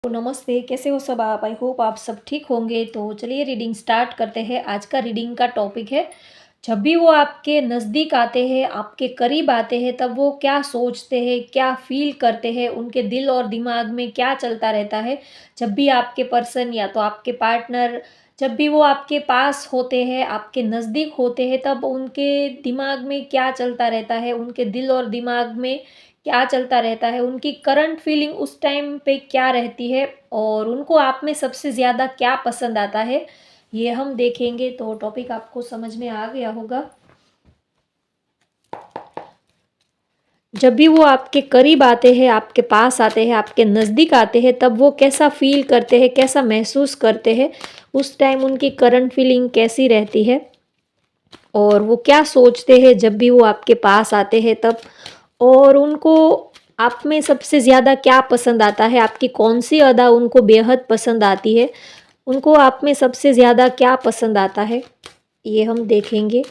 तो नमस्ते, कैसे हो सब आप? आई होप आप सब ठीक होंगे। तो चलिए रीडिंग स्टार्ट करते हैं। आज का रीडिंग का टॉपिक है, जब भी वो आपके नज़दीक आते हैं, आपके करीब आते हैं, तब वो क्या सोचते हैं, क्या फ़ील करते हैं, उनके दिल और दिमाग में क्या चलता रहता है। जब भी आपके पर्सन या तो आपके पार्टनर, जब भी वो आपके पास होते हैं, आपके नज़दीक होते हैं, तब उनके दिमाग में क्या चलता रहता है, उनके दिल और दिमाग में क्या चलता रहता है, उनकी करंट फीलिंग उस टाइम पे क्या रहती है और उनको आप में सबसे ज़्यादा क्या पसंद आता है, ये हम देखेंगे। तो टॉपिक आपको समझ में आ गया होगा। जब भी वो आपके करीब आते हैं, आपके पास आते हैं, आपके नज़दीक आते हैं, तब वो कैसा फ़ील करते हैं, कैसा महसूस करते हैं, उस टाइम उनकी करंट फीलिंग कैसी रहती है और वो क्या सोचते हैं जब भी वो आपके पास आते हैं तब। और उनको आप में सबसे ज़्यादा क्या पसंद आता है, आपकी कौन-सी अदा उनको बेहद पसंद आती है, उनको आप में सबसे ज़्यादा क्या पसंद आता है, ये हम देखेंगे।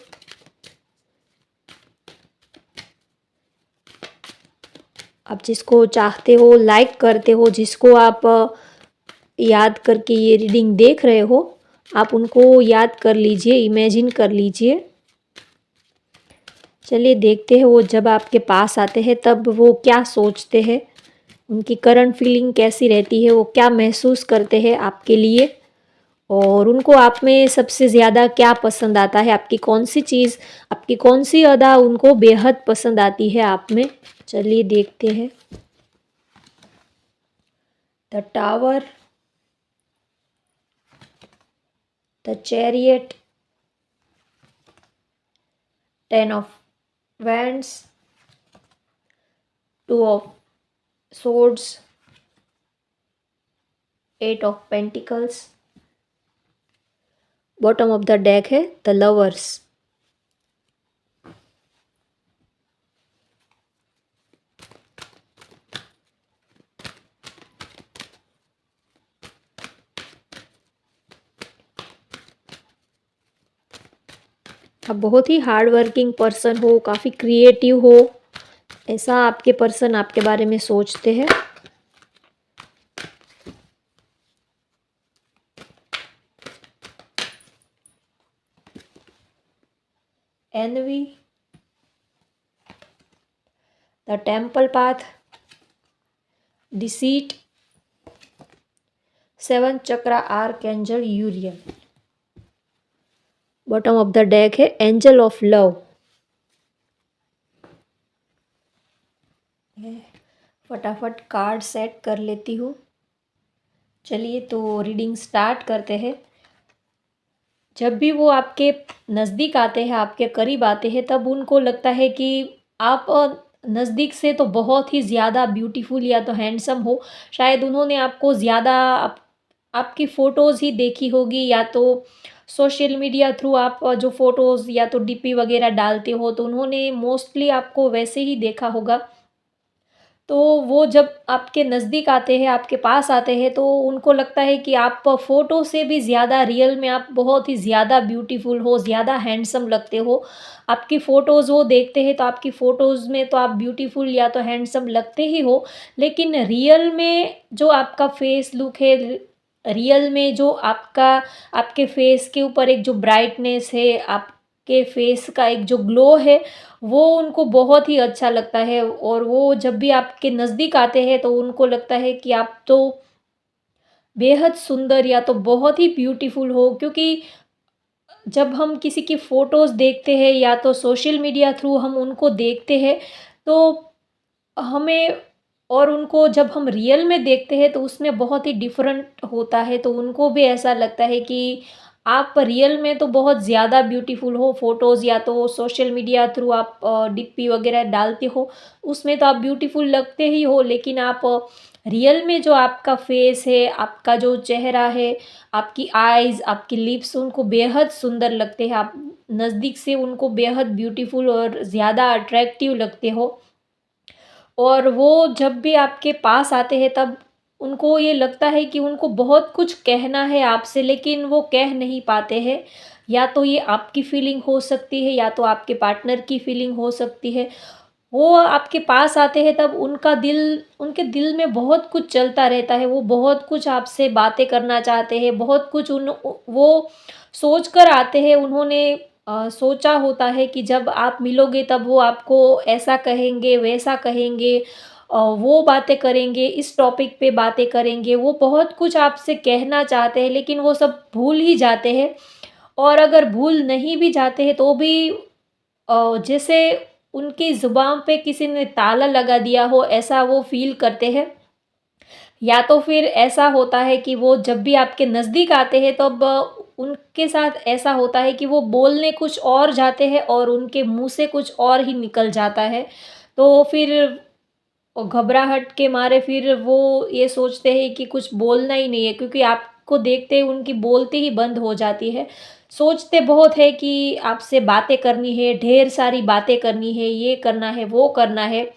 आप जिसको चाहते हो, लाइक करते हो, जिसको आप याद करके ये रीडिंग देख रहे हो, आप उनको याद कर लीजिए, इमेजिन कर लीजिए। चलिए देखते हैं वो जब आपके पास आते हैं तब वो क्या सोचते हैं, उनकी करंट फीलिंग कैसी रहती है, वो क्या महसूस करते हैं आपके लिए और उनको आप में सबसे ज़्यादा क्या पसंद आता है, आपकी कौन-सी चीज़, आपकी कौन-सी अदा उनको बेहद पसंद आती है आप में। चलिए देखते हैं। The tower, the chariot, 10 of wands, 2 of swords, 8 of pentacles. Bottom of the deck है द लवर्स। आप बहुत ही हार्ड वर्किंग पर्सन हो, काफ़ी क्रिएटिव हो, ऐसा आपके पर्सन आपके बारे में सोचते हैं। Envy, the temple path, deceit, 7 chakra archangel Uriel. Bottom of the deck है एंजल ऑफ लव। फटाफट कार्ड सेट कर लेती हूँ। चलिए तो रीडिंग स्टार्ट करते हैं। जब भी वो आपके नज़दीक आते हैं, आपके करीब आते हैं, तब उनको लगता है कि आप नज़दीक से तो बहुत ही ज़्यादा ब्यूटीफुल या तो हैंडसम हो। शायद उन्होंने आपको ज़्यादा आपकी फ़ोटोज़ ही देखी होगी या तो सोशल मीडिया थ्रू आप जो फ़ोटोज़ या तो डीपी वगैरह डालते हो, तो उन्होंने मोस्टली आपको वैसे ही देखा होगा। तो वो जब आपके नज़दीक आते हैं, आपके पास आते हैं, तो उनको लगता है कि आप फ़ोटो से भी ज़्यादा रियल में आप बहुत ही ज़्यादा ब्यूटीफुल हो, ज़्यादा हैंडसम लगते हो। आपकी फ़ोटोज़ वो देखते हैं तो आपकी फ़ोटोज़ में तो आप ब्यूटीफुल या तो हैंडसम लगते ही हो, लेकिन रियल में जो आपका फ़ेस लुक है, रियल में जो आपके फ़ेस के ऊपर एक जो ब्राइटनेस है, आपके फ़ेस का एक जो ग्लो है, वो उनको बहुत ही अच्छा लगता है और वो जब भी आपके नज़दीक आते हैं तो उनको लगता है कि आप तो बेहद सुंदर या तो बहुत ही ब्यूटीफुल हो। क्योंकि जब हम किसी की फ़ोटोज़ देखते हैं या तो सोशल मीडिया थ्रू हम उनको देखते हैं, तो हमें और उनको जब हम रियल में देखते हैं तो उसमें बहुत ही डिफरेंट होता है। तो उनको भी ऐसा लगता है कि आप रियल में तो बहुत ज़्यादा ब्यूटीफुल हो, फ़ोटोज़ या तो सोशल मीडिया थ्रू आप डीपी वगैरह डालते हो, उसमें तो आप ब्यूटीफुल लगते ही हो, लेकिन आप रियल में जो आपका फेस है, आपका जो चेहरा है, आपकी आइज़, आपकी लिप्स उनको बेहद सुंदर लगते हैं। आप नज़दीक से उनको बेहद ब्यूटीफुल और ज़्यादा अट्रैक्टिव लगते हो। और वो जब भी आपके पास आते हैं तब उनको ये लगता है कि उनको बहुत कुछ कहना है आपसे, लेकिन वो कह नहीं पाते हैं। या तो ये आपकी फीलिंग हो सकती है या तो आपके पार्टनर की फीलिंग हो सकती है। वो आपके पास आते हैं तब उनके दिल में बहुत कुछ चलता रहता है, वो बहुत कुछ आपसे बातें करना चाहते हैं, बहुत कुछ वो सोच कर आते हैं। उन्होंने सोचा होता है कि जब आप मिलोगे तब वो आपको ऐसा कहेंगे, वैसा कहेंगे, वो बातें करेंगे, इस टॉपिक पे बातें करेंगे। वो बहुत कुछ आपसे कहना चाहते हैं लेकिन वो सब भूल ही जाते हैं। और अगर भूल नहीं भी जाते हैं तो भी जैसे उनकी ज़ुबान पे किसी ने ताला लगा दिया हो, ऐसा वो फ़ील करते हैं। या तो फिर ऐसा होता है कि वो जब भी आपके नज़दीक आते हैं तब उनके साथ ऐसा होता है कि वो बोलने कुछ और जाते हैं और उनके मुँह से कुछ और ही निकल जाता है। तो फिर घबराहट के मारे फिर वो ये सोचते हैं कि कुछ बोलना ही नहीं है, क्योंकि आपको देखते ही उनकी बोलती ही बंद हो जाती है। सोचते बहुत है कि आपसे बातें करनी है, ढेर सारी बातें करनी है, ये करना है, वो करना है।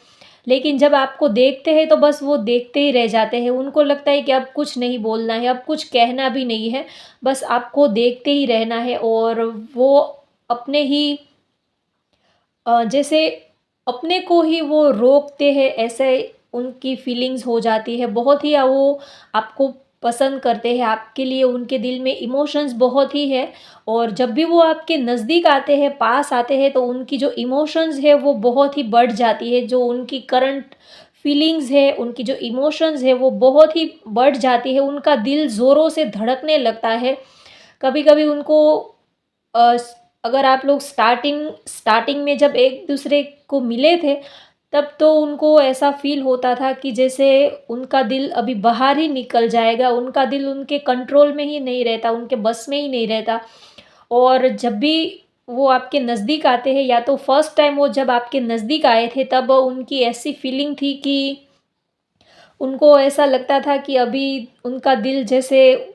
लेकिन जब आपको देखते हैं तो बस वो देखते ही रह जाते हैं। उनको लगता है कि अब कुछ नहीं बोलना है, अब कुछ कहना भी नहीं है, बस आपको देखते ही रहना है। और वो अपने ही जैसे अपने को ही वो रोकते हैं, ऐसे उनकी फीलिंग्स हो जाती है। बहुत ही वो आपको पसंद करते हैं, आपके लिए उनके दिल में इमोशंस बहुत ही है। और जब भी वो आपके नज़दीक आते हैं, पास आते हैं, तो उनकी जो इमोशंस है वो बहुत ही बढ़ जाती है। जो उनकी करंट फीलिंग्स है, उनकी जो इमोशंस है वो बहुत ही बढ़ जाती है। उनका दिल ज़ोरों से धड़कने लगता है। कभी-कभी उनको अ, स अगर आप लोग स्टार्टिंग में जब एक-दूसरे को मिले थे, तब तो उनको ऐसा फ़ील होता था कि जैसे उनका दिल अभी बाहर ही निकल जाएगा, उनका दिल उनके कंट्रोल में ही नहीं रहता, उनके बस में ही नहीं रहता। और जब भी वो आपके नज़दीक आते हैं, या तो फर्स्ट टाइम वो जब आपके नज़दीक आए थे, तब उनकी ऐसी फ़ीलिंग थी कि उनको ऐसा लगता था कि अभी उनका दिल जैसे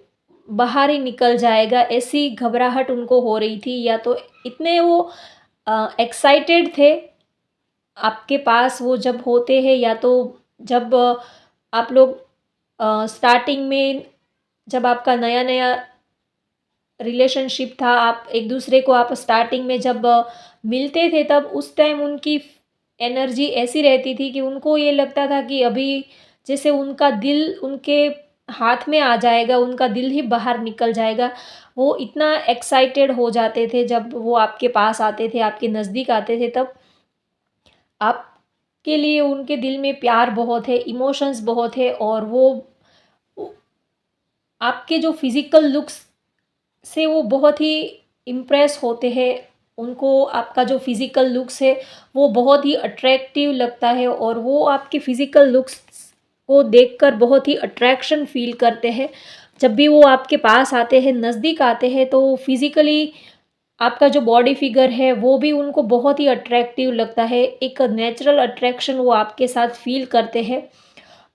बाहर ही निकल जाएगा, ऐसी घबराहट उनको हो रही थी। या तो इतने वो एक्साइटेड थे आपके पास वो जब होते हैं, या तो जब आप लोग स्टार्टिंग में जब आपका नया-नया रिलेशनशिप था, आप एक-दूसरे को आप स्टार्टिंग में जब मिलते थे, तब उस टाइम उनकी एनर्जी ऐसी रहती थी कि उनको ये लगता था कि अभी जैसे उनका दिल उनके हाथ में आ जाएगा, उनका दिल ही बाहर निकल जाएगा। वो इतना एक्साइटेड हो जाते थे जब वो आपके पास आते थे, आपके नज़दीक आते थे, तब आपके लिए उनके दिल में प्यार बहुत है, इमोशंस बहुत है। और वो उ आपके जो फिज़िकल लुक्स से वो बहुत ही इम्प्रेस होते हैं। उनको आपका जो फिज़िकल लुक्स है वो बहुत ही अट्रैक्टिव लगता है, और वो आपके फिज़िकल लुक्स को देखकर बहुत ही अट्रैक्शन फ़ील करते हैं। जब भी वो आपके पास आते हैं, नज़दीक आते हैं, तो फिज़िकली आपका जो बॉडी फिगर है वो भी उनको बहुत ही अट्रैक्टिव लगता है। एक नेचुरल अट्रैक्शन वो आपके साथ फ़ील करते हैं।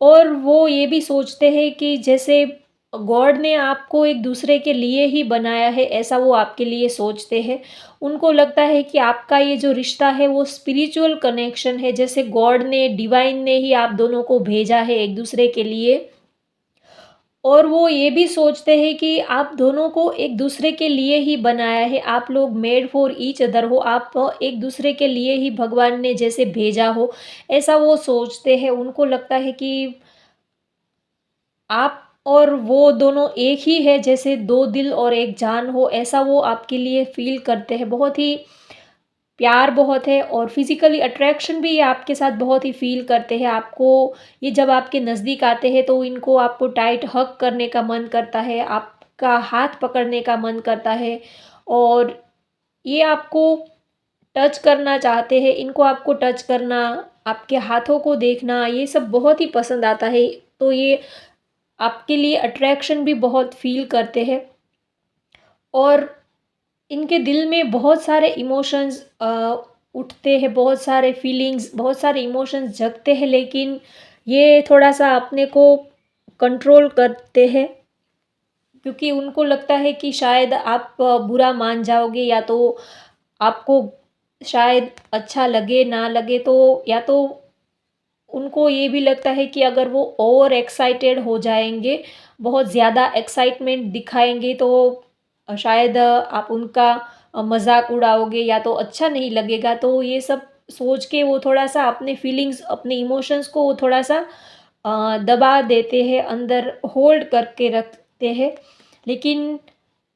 और वो ये भी सोचते हैं कि जैसे गॉड ने आपको एक दूसरे के लिए ही बनाया है, ऐसा वो आपके लिए सोचते हैं। उनको लगता है कि आपका ये जो रिश्ता है वो स्पिरिचुअल कनेक्शन है, जैसे गॉड ने, डिवाइन ने ही आप दोनों को भेजा है एक दूसरे के लिए। और वो ये भी सोचते हैं कि आप दोनों को एक दूसरे के लिए ही बनाया है, आप लोग मेड फॉर ईच अदर हो, आप एक दूसरे के लिए ही भगवान ने जैसे भेजा हो, ऐसा वो सोचते हैं। उनको लगता है कि आप और वो दोनों एक ही है, जैसे दो दिल और एक जान हो, ऐसा वो आपके लिए फ़ील करते हैं। बहुत ही प्यार बहुत है, और फिज़िकली अट्रैक्शन भी ये आपके साथ बहुत ही फ़ील करते हैं। आपको ये जब आपके नज़दीक आते हैं तो इनको आपको टाइट हग करने का मन करता है, आपका हाथ पकड़ने का मन करता है, और ये आपको टच करना चाहते हैं। इनको आपको टच करना, आपके हाथों को देखना, ये सब बहुत ही पसंद आता है। तो ये आपके लिए अट्रैक्शन भी बहुत फ़ील करते हैं। और इनके दिल में बहुत सारे इमोशंस उठते हैं, बहुत सारे फीलिंग्स, बहुत सारे इमोशंस जगते हैं, लेकिन ये थोड़ा-सा अपने को कंट्रोल करते हैं, क्योंकि उनको लगता है कि शायद आप बुरा मान जाओगे, या तो आपको शायद अच्छा लगे, ना लगे, तो या तो उनको ये भी लगता है कि अगर वो ओवर एक्साइटेड हो जाएँगे, बहुत ज़्यादा एक्साइटमेंट दिखाएँगे, तो शायद आप उनका मज़ाक उड़ाओगे, या तो अच्छा नहीं लगेगा। तो ये सब सोच के वो थोड़ा-सा अपने फीलिंग्स, अपने इमोशंस को वो थोड़ा-सा दबा देते हैं, अंदर होल्ड करके रखते हैं। लेकिन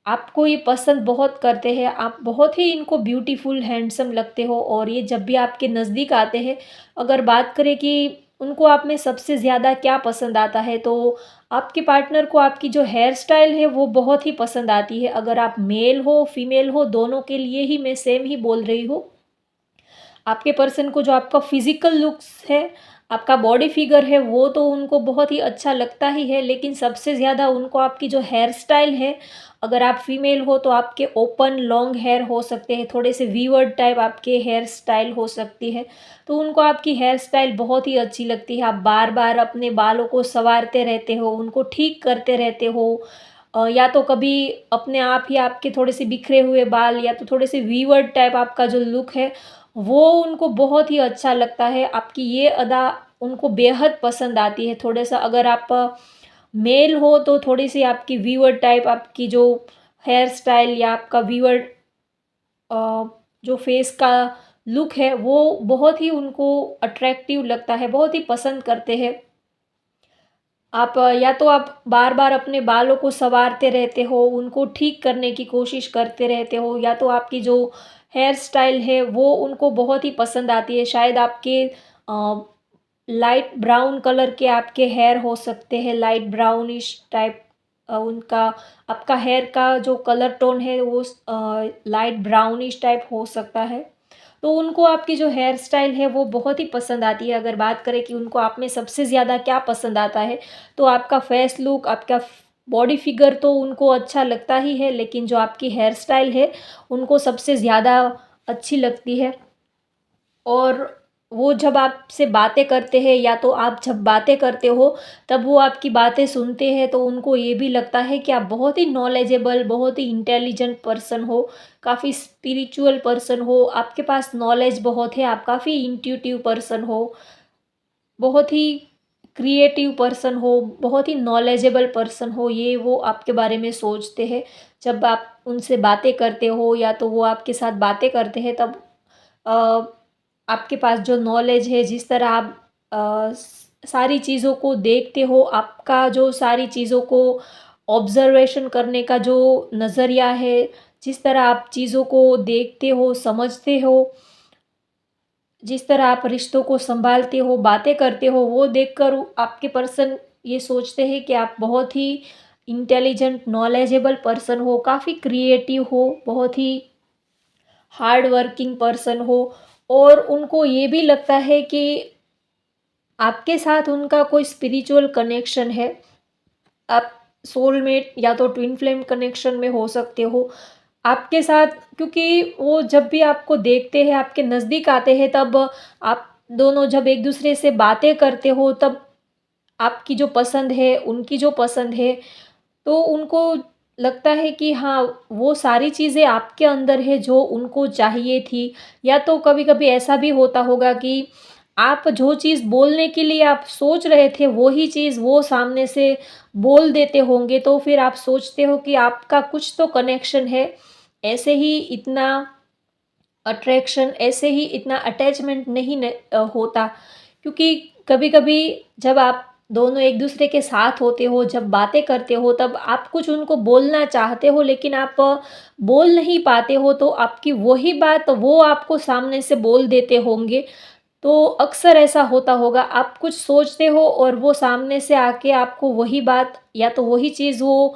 आपको ये पसंद बहुत करते हैं, आप बहुत ही इनको ब्यूटीफुल, हैंडसम लगते हो और ये जब भी आपके नज़दीक आते हैं, अगर बात करें कि उनको आप में सबसे ज़्यादा क्या पसंद आता है, तो आपके पार्टनर को आपकी जो हेयर स्टाइल है वो बहुत ही पसंद आती है। अगर आप मेल हो, फीमेल हो, दोनों के लिए ही मैं सेम ही बोल रही हूँ। आपके पर्सन को जो आपका फिज़िकल लुक्स है, आपका बॉडी फिगर है, वो तो उनको बहुत ही अच्छा लगता ही है, लेकिन सबसे ज़्यादा उनको आपकी जो हेयर स्टाइल है, अगर आप फीमेल हो तो आपके ओपन लॉन्ग हेयर हो सकते हैं, थोड़े से वीवर्ड टाइप आपके हेयर स्टाइल हो सकती है, तो उनको आपकी हेयर स्टाइल बहुत ही अच्छी लगती है। आप बार-बार अपने बालों को सँवारते रहते हो, उनको ठीक करते रहते हो। या तो कभी अपने आप ही आपके थोड़े से बिखरे हुए बाल या तो थोड़े से वीवर्ड टाइप आपका जो लुक है, वो उनको बहुत ही अच्छा लगता है। आपकी ये अदा उनको बेहद पसंद आती है। थोड़ा-सा अगर आप मेल हो तो थोड़ी-सी आपकी वीवर्ड टाइप आपकी जो हेयर स्टाइल या आपका वीवर्ड अ, जो फेस का लुक है, वो बहुत ही उनको अट्रैक्टिव लगता है, बहुत ही पसंद करते हैं। आप या तो आप बार-बार अपने बालों को सँवारते रहते हो, उनको ठीक करने की कोशिश करते रहते हो, या तो आपकी जो हेयर स्टाइल है वो उनको बहुत ही पसंद आती है। शायद आपके लाइट ब्राउन कलर के आपके हेयर हो सकते हैं, लाइट ब्राउनिश टाइप उनका आपका हेयर का जो कलर टोन है वो लाइट ब्राउनिश टाइप हो सकता है। तो उनको आपकी जो हेयर स्टाइल है वो बहुत ही पसंद आती है। अगर बात करें कि उनको आप में सबसे ज़्यादा क्या पसंद आता है, तो आपका फेस लुक, आपका बॉडी फिगर तो उनको अच्छा लगता ही है, लेकिन जो आपकी हेयर स्टाइल है, उनको सबसे ज़्यादा अच्छी लगती है। और वो जब आपसे बातें करते हैं या तो आप जब बातें करते हो, तब वो आपकी बातें सुनते हैं, तो उनको ये भी लगता है कि आप बहुत ही नॉलेजेबल, बहुत ही इंटेलिजेंट पर्सन हो, काफ़ी स्पिरिचुअल पर्सन हो, आपके पास नॉलेज बहुत है, आप काफ़ी इंट्यूटिव पर्सन हो, बहुत ही क्रिएटिव पर्सन हो, बहुत ही नॉलेजेबल पर्सन हो, ये वो आपके बारे में सोचते हैं। जब आप उनसे बातें करते हो या तो वो आपके साथ बातें करते हैं, तब अ, आपके पास जो नॉलेज है, जिस तरह आप सारी चीज़ों को देखते हो, आपका जो सारी चीज़ों को ऑब्ज़र्वेशन करने का जो नज़रिया है, जिस तरह आप चीज़ों को देखते हो, समझते हो, जिस तरह आप रिश्तों को सँभालते हो, बातें करते हो, वो देखकर आपके पर्सन ये सोचते हैं कि आप बहुत ही इंटेलिजेंट, नॉलेजेबल पर्सन हो, काफ़ी क्रिएटिव हो, बहुत ही हार्ड वर्किंग पर्सन हो, और उनको ये भी लगता है कि आपके साथ उनका कोई स्पिरिचुअल कनेक्शन है। आप सोलमेट या तो ट्विन फ्लेम कनेक्शन में हो सकते हो। आपके साथ, क्योंकि वो जब भी आपको देखते हैं, आपके नज़दीक आते हैं, तब आप दोनों जब एक-दूसरे से बातें करते हो, तब आपकी जो पसंद है, उनकी जो पसंद है, तो उनको लगता है कि हाँ, वो सारी चीज़ें आपके अंदर है जो उनको चाहिए थी। या तो कभी-कभी ऐसा भी होता होगा कि आप जो चीज़ बोलने के लिए आप सोच रहे थे, वो ही चीज़ वो सामने से बोल देते होंगे, तो फिर आप सोचते हो कि आपका कुछ तो कनेक्शन है। ऐसे ही इतना अट्रैक्शन, ऐसे ही इतना अटैचमेंट नहीं होता, क्योंकि कभी-कभी जब आप दोनों एक-दूसरे के साथ होते हो, जब बातें करते हो, तब आप कुछ उनको बोलना चाहते हो, लेकिन आप बोल नहीं पाते हो, तो आपकी वही बात वो आपको सामने से बोल देते होंगे। तो अक्सर ऐसा होता होगा, आप कुछ सोचते हो और वो सामने से आके आपको वही बात या तो वही चीज़ वो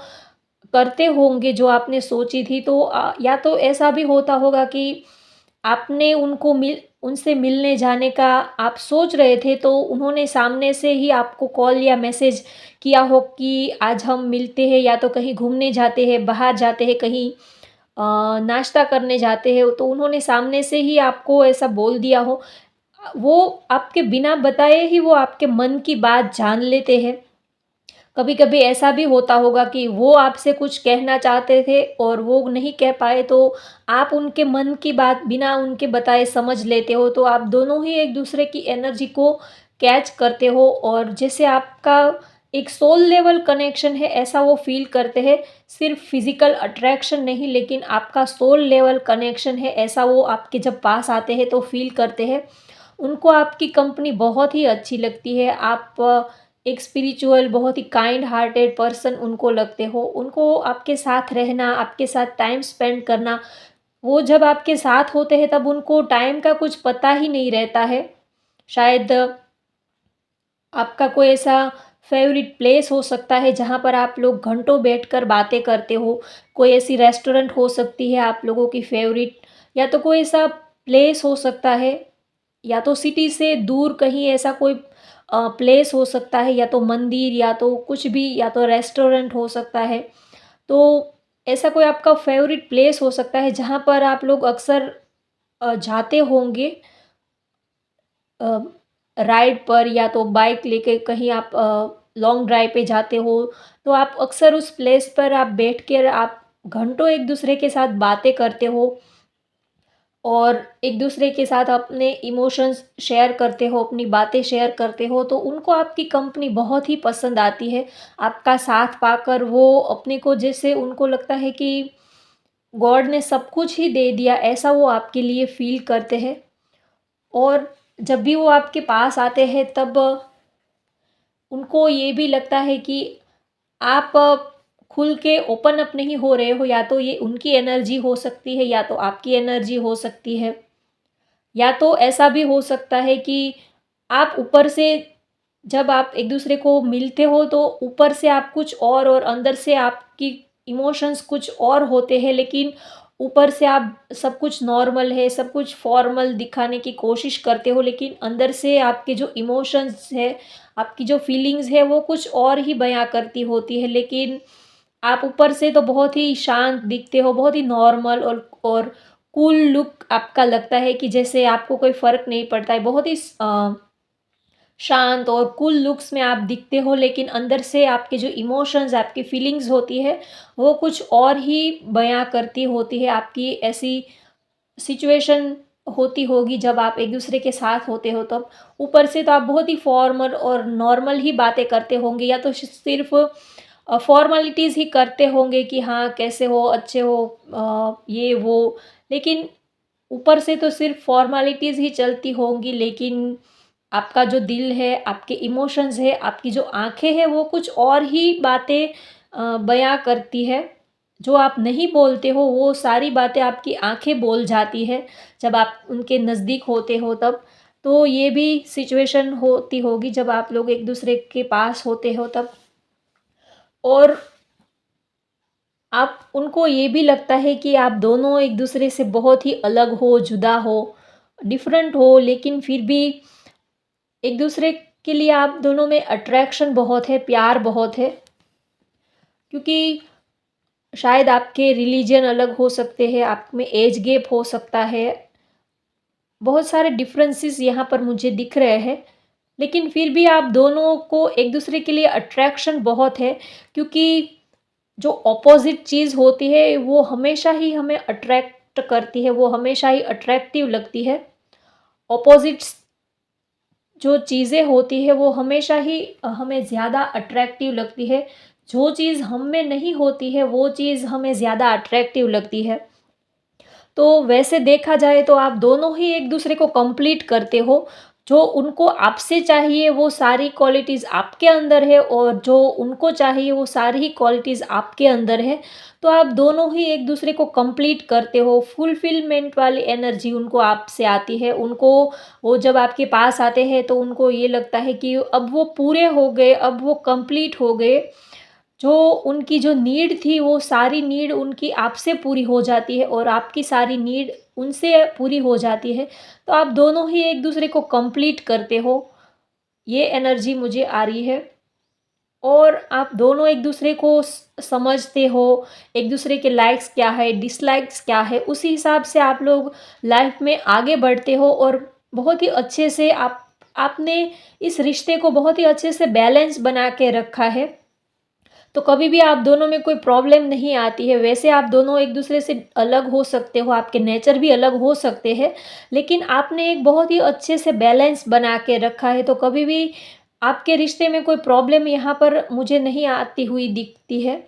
करते होंगे जो आपने सोची थी। तो या तो ऐसा भी होता होगा कि आपने उनसे मिलने जाने का आप सोच रहे थे, तो उन्होंने सामने से ही आपको कॉल या मैसेज किया हो कि आज हम मिलते हैं, या तो कहीं घूमने जाते हैं, बाहर जाते हैं, कहीं नाश्ता करने जाते हैं, तो उन्होंने सामने से ही आपको ऐसा बोल दिया हो। वो आपके बिना बताए ही वो आपके मन की बात जान लेते हैं। कभी-कभी ऐसा भी होता होगा कि वो आपसे कुछ कहना चाहते थे और वो नहीं कह पाए, तो आप उनके मन की बात बिना उनके बताए समझ लेते हो, तो आप दोनों ही एक-दूसरे की एनर्जी को कैच करते हो, और जैसे आपका एक सोल लेवल कनेक्शन है ऐसा वो फील करते हैं। सिर्फ फिजिकल अट्रैक्शन नहीं, लेकिन आपका सोल लेवल कनेक्शन है ऐसा वो आपके जब पास आते हैं तो फील करते हैं। उनको आपकी कंपनी बहुत ही अच्छी लगती है। आप एक स्पिरिचुअल, बहुत ही काइंड हार्टेड पर्सन उनको लगते हो। उनको आपके साथ रहना, आपके साथ टाइम स्पेंड करना, वो जब आपके साथ होते हैं तब उनको टाइम का कुछ पता ही नहीं रहता है। शायद आपका कोई ऐसा फेवरेट प्लेस हो सकता है जहाँ पर आप लोग घंटों बैठकर बातें करते हो। कोई ऐसी रेस्टोरेंट हो सकती है आप लोगों की फेवरेट, या तो कोई ऐसा प्लेस हो सकता है, या तो सिटी से दूर कहीं ऐसा कोई प्लेस हो सकता है, या तो मंदिर, या तो कुछ भी, या तो रेस्टोरेंट हो सकता है। तो ऐसा कोई आपका फेवरेट प्लेस हो सकता है जहाँ पर आप लोग अक्सर जाते होंगे राइड पर, या तो बाइक लेके कहीं आप लॉन्ग ड्राइव पे जाते हो, तो आप अक्सर उस प्लेस पर आप बैठ कर आप घंटों एक दूसरे के साथ बातें करते हो और एक दूसरे के साथ अपने इमोशंस शेयर करते हो, अपनी बातें शेयर करते हो, तो उनको आपकी कंपनी बहुत ही पसंद आती है। आपका साथ पाकर वो अपने को, जैसे उनको लगता है कि गॉड ने सब कुछ ही दे दिया, ऐसा वो आपके लिए फ़ील करते हैं। और जब भी वो आपके पास आते हैं तब उनको ये भी लगता है कि आप खुल के ओपन अप नहीं हो रहे हो। या तो ये उनकी एनर्जी हो सकती है, या तो आपकी एनर्जी हो सकती है, या तो ऐसा भी हो सकता है कि आप ऊपर से, जब आप एक दूसरे को मिलते हो तो ऊपर से आप कुछ और अंदर से आपकी इमोशंस कुछ और होते हैं, लेकिन ऊपर से आप सब कुछ नॉर्मल है, सब कुछ फॉर्मल दिखाने की कोशिश करते हो, लेकिन अंदर से आपके जो इमोशंस है, आपकी जो फीलिंग्स है, वो कुछ और ही बयां करती होती है। लेकिन आप ऊपर से तो बहुत ही शांत दिखते हो, बहुत ही नॉर्मल और कूल लुक आपका लगता है कि जैसे आपको कोई फ़र्क नहीं पड़ता है। बहुत ही शांत और कूल लुक्स में आप दिखते हो, लेकिन अंदर से आपके जो इमोशंस, आपकी फीलिंग्स होती है, वो कुछ और ही बयां करती होती है। आपकी ऐसी सिचुएशन होती होगी जब आप एक दूसरे के साथ होते हो तब। ऊपर से तो आप बहुत ही फॉर्मल और नॉर्मल ही बातें करते होंगे, या तो सिर्फ फॉर्मेलिटीज़ ही करते होंगे कि हाँ कैसे हो, अच्छे हो, ये वो। लेकिन ऊपर से तो सिर्फ फॉर्मेलिटीज़ ही चलती होंगी, लेकिन आपका जो दिल है, आपके इमोशंस है, आपकी जो आँखें हैं, वो कुछ और ही बातें बयाँ करती है। जो आप नहीं बोलते हो वो सारी बातें आपकी आँखें बोल जाती है जब आप उनके नज़दीक होते हो तब। तो ये भी सिचुएशन होती होगी जब आप लोग एक दूसरे के पास होते हो तब। और आप उनको ये भी लगता है कि आप दोनों एक दूसरे से बहुत ही अलग हो, जुदा हो, डिफरेंट हो, लेकिन फिर भी एक दूसरे के लिए आप दोनों में अट्रैक्शन बहुत है, प्यार बहुत है। क्योंकि शायद आपके रिलीजन अलग हो सकते हैं, आप में एज गैप हो सकता है, बहुत सारे डिफरेंसेस यहाँ पर मुझे दिख रहे हैं। लेकिन फिर भी आप दोनों को एक दूसरे के लिए अट्रैक्शन बहुत है, क्योंकि जो अपोज़िट चीज़ होती है वो हमेशा ही हमें अट्रैक्ट करती है, वो हमेशा ही अट्रैक्टिव लगती है। अपोज़िट्स जो चीज़ें होती है वो हमेशा ही हमें ज़्यादा अट्रैक्टिव लगती है। जो चीज़ हम में नहीं होती है वो चीज़ हमें ज़्यादा अट्रैक्टिव लगती है। तो वैसे देखा जाए तो आप दोनों ही एक दूसरे को कंप्लीट करते हो। जो उनको आपसे चाहिए वो सारी क्वालिटीज़ आपके अंदर है, और जो उनको चाहिए वो सारी ही क्वालिटीज़ आपके अंदर है। तो आप दोनों ही एक दूसरे को कंप्लीट करते हो। फुलफिलमेंट वाली एनर्जी उनको आपसे आती है। उनको, वो जब आपके पास आते हैं तो उनको ये लगता है कि अब वो पूरे हो गए, अब वो कंप्लीट हो गए। जो उनकी जो नीड थी वो सारी नीड उनकी आपसे पूरी हो जाती है, और आपकी सारी नीड उनसे पूरी हो जाती है। तो आप दोनों ही एक दूसरे को कंप्लीट करते हो, ये एनर्जी मुझे आ रही है। और आप दोनों एक दूसरे को समझते हो, एक दूसरे के लाइक्स क्या है, डिसलाइक्स क्या है, उसी हिसाब से आप लोग लाइफ में आगे बढ़ते हो। और बहुत ही अच्छे से आपने इस रिश्ते को बहुत ही अच्छे से बैलेंस बना के रखा है। तो कभी भी आप दोनों में कोई प्रॉब्लम नहीं आती है। वैसे आप दोनों एक दूसरे से अलग हो सकते हो, आपके नेचर भी अलग हो सकते हैं, लेकिन आपने एक बहुत ही अच्छे से बैलेंस बना के रखा है। तो कभी भी आपके रिश्ते में कोई प्रॉब्लम यहाँ पर मुझे नहीं आती हुई दिखती है।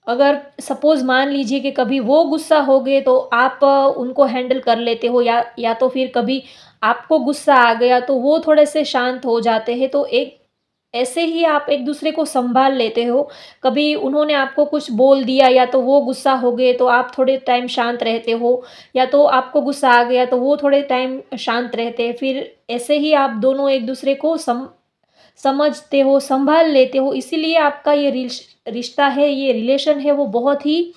अगर सपोज़ मान लीजिए कि कभी वो गुस्सा हो गए तो आप उनको हैंडल कर लेते हो, या तो फिर कभी आपको गुस्सा आ गया तो वो थोड़े से शांत हो जाते हैं, तो एक ऐसे ही आप एक-दूसरे को सँभाल लेते हो। कभी उन्होंने आपको कुछ बोल दिया या तो वो गुस्सा हो गए तो आप थोड़े टाइम शांत रहते हो, या तो आपको गुस्सा आ गया तो वो थोड़े टाइम शांत रहते हैं। फिर ऐसे ही आप दोनों एक-दूसरे को समझते हो, सँभाल लेते हो, इसीलिए आपका ये रिश्ता है, ये रिलेशन है, वो बहुत ही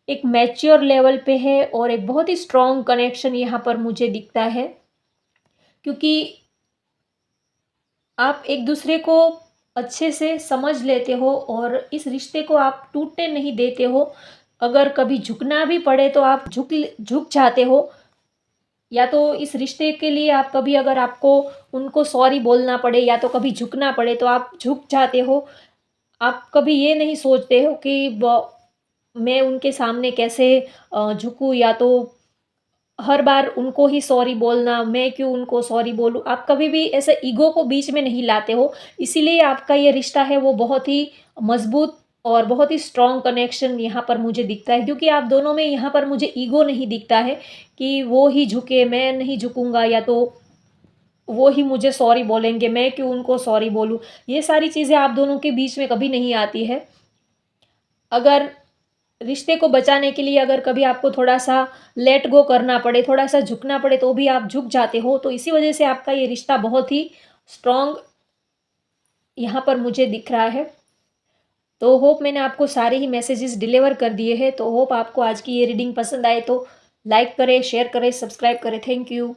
एक मैच्योर लेवल पे है और एक बहुत ही स्ट्रॉन्ग कनेक्शन यहाँ पर मुझे दिखता है। क्योंकि आप एक-दूसरे को अच्छे से समझ लेते हो और इस रिश्ते को आप टूटने नहीं देते हो। अगर कभी झुकना भी पड़े तो आप झुक जाते हो, या तो इस रिश्ते के लिए आप कभी अगर आपको उनको सॉरी बोलना पड़े या तो कभी झुकना पड़े तो आप झुक जाते हो। आप कभी ये नहीं सोचते हो कि ब मैं उनके सामने कैसे झुकूँ, या तो हर बार उनको ही सॉरी बोलना, मैं क्यों उनको सॉरी बोलूँ? आप कभी भी ऐसे ईगो को बीच में नहीं लाते हो, इसीलिए आपका ये रिश्ता है वो बहुत ही मज़बूत और बहुत ही स्ट्रॉन्ग कनेक्शन यहाँ पर मुझे दिखता है, क्योंकि आप दोनों में यहाँ पर मुझे ईगो नहीं दिखता है कि वो ही झुके, मैं नहीं झुकूँगा, या तो वो ही मुझे सॉरी बोलेंगे, मैं क्यों उनको सॉरी बोलूँ? ये सारी चीज़ें आप दोनों के बीच में कभी नहीं आती है। अगर रिश्ते को बचाने के लिए अगर कभी आपको थोड़ा-सा लेट गो करना पड़े, थोड़ा-सा झुकना पड़े तो भी आप झुक जाते हो, तो इसी वज़ह से आपका ये रिश्ता बहुत ही स्ट्रॉन्ग यहाँ पर मुझे दिख रहा है। तो होप मैंने आपको सारे ही मैसेजेस डिलीवर कर दिए हैं, तो होप आपको आज की ये रीडिंग पसंद आए तो लाइक करें, शेयर करें, सब्सक्राइब करें। Thank you.